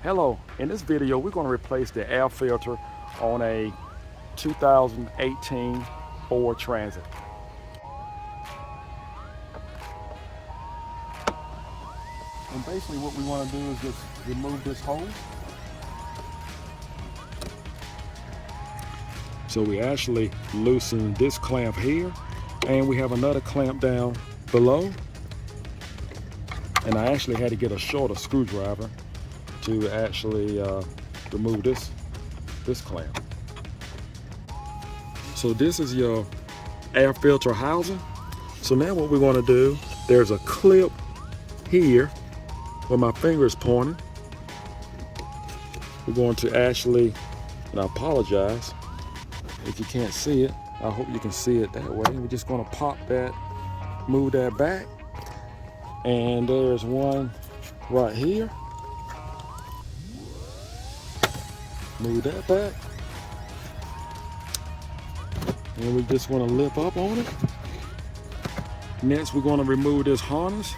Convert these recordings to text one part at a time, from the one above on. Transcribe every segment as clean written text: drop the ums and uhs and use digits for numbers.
Hello, in this video we're going to replace the air filter on a 2018 Ford Transit. And basically what we want to do is just remove this hose. So we actually loosen this clamp here, and we have another clamp down below. And I actually had to get a shorter screwdriver to actually remove this clamp. So this is your air filter housing. So now what we're going to do, there's a clip here where my finger is pointing. We're going to actually, and I apologize if you can't see it, I hope you can see it that way. We're just going to pop that, move that back, and there's one right here. Move that back, and we just want to lift up on it. Next, we're going to remove this harness,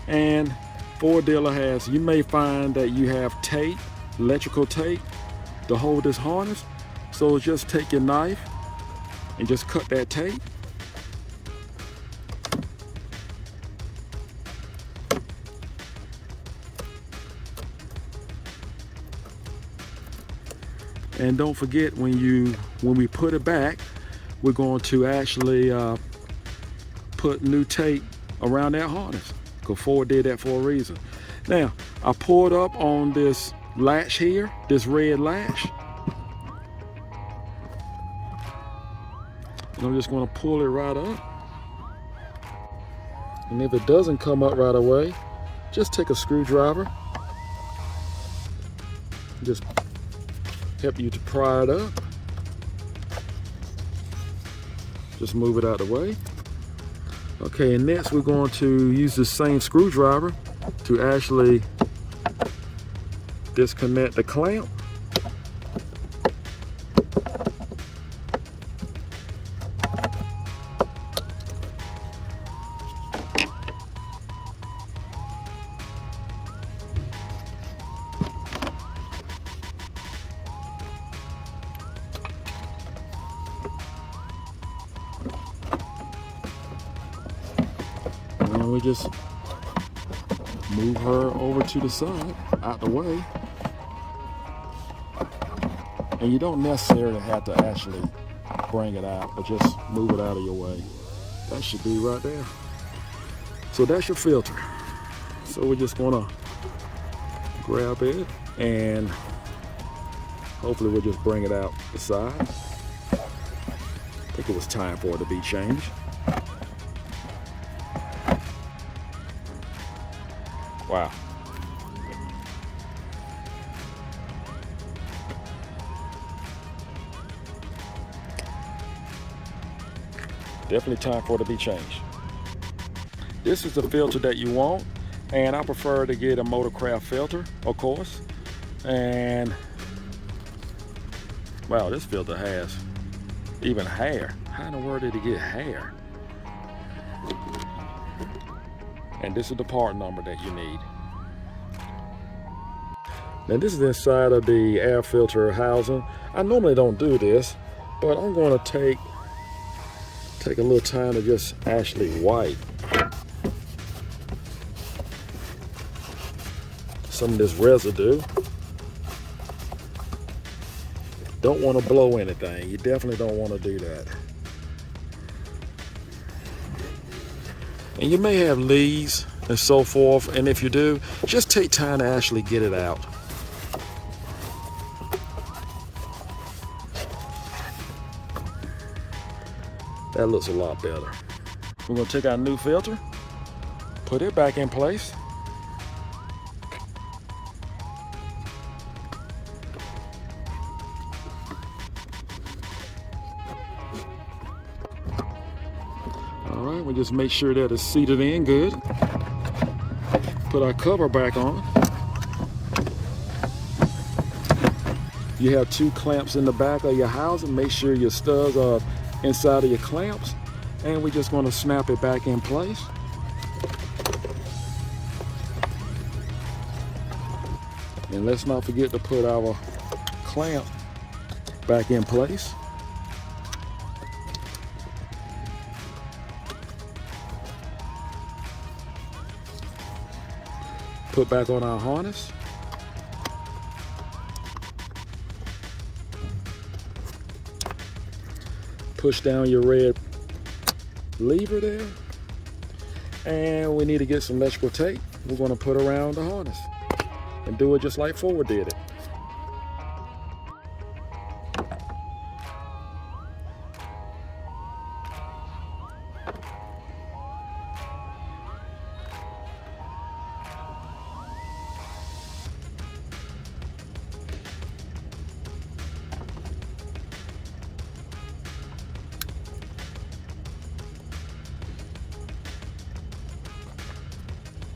and Ford dealer has, you may find that you have tape, electrical tape, to hold this harness. So just take your knife and just cut that tape. And don't forget, when we put it back, we're going to actually put new tape around that harness, because Ford did that for a reason. Now, I pulled up on this latch here, this red latch. And I'm just going to pull it right up. And if it doesn't come up right away, just take a screwdriver. Just help you to pry it up. Just move it out of the way. Okay, and next we're going to use the same screwdriver to actually disconnect the clamp. And we just move her over to the side, out the way. And you don't necessarily have to actually bring it out, but just move it out of your way. That should be right there. So that's your filter. So we're just gonna grab it, and hopefully we'll just bring it out the side. I think it was time for it to be changed. Wow. Definitely time for it to be changed. This is the filter that you want, and I prefer to get a Motorcraft filter, of course. And wow, this filter has even hair. How in the world did it get hair? And this is the part number that you need. Now this is inside of the air filter housing. I normally don't do this, but I'm going to take a little time to just actually wipe some of this residue. Don't want to blow anything. You definitely don't want to do that. And you may have leaves and so forth, and if you do, just take time to actually get it out. That looks a lot better. We're going to take our new filter, put it back in place. All right, we just make sure that it's seated in good. Put our cover back on. You have two clamps in the back of your housing. Make sure your studs are inside of your clamps, and we're just going to snap it back in place. And And let's not forget to put our clamp back in place. Put back on our harness. Push down your red lever there. And we need to get some electrical tape. We're going to put around the harness and do it just like Ford did it.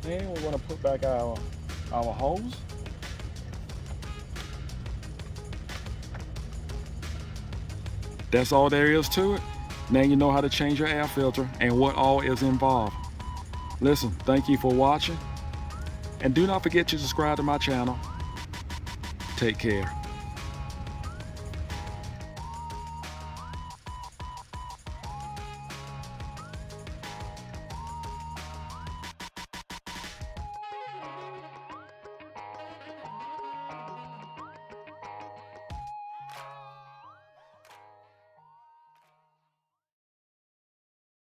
Then we're going to put back our hose. That's all there is to it. Now you know how to change your air filter and what all is involved. Listen, thank you for watching. And do not forget to subscribe to my channel. Take care.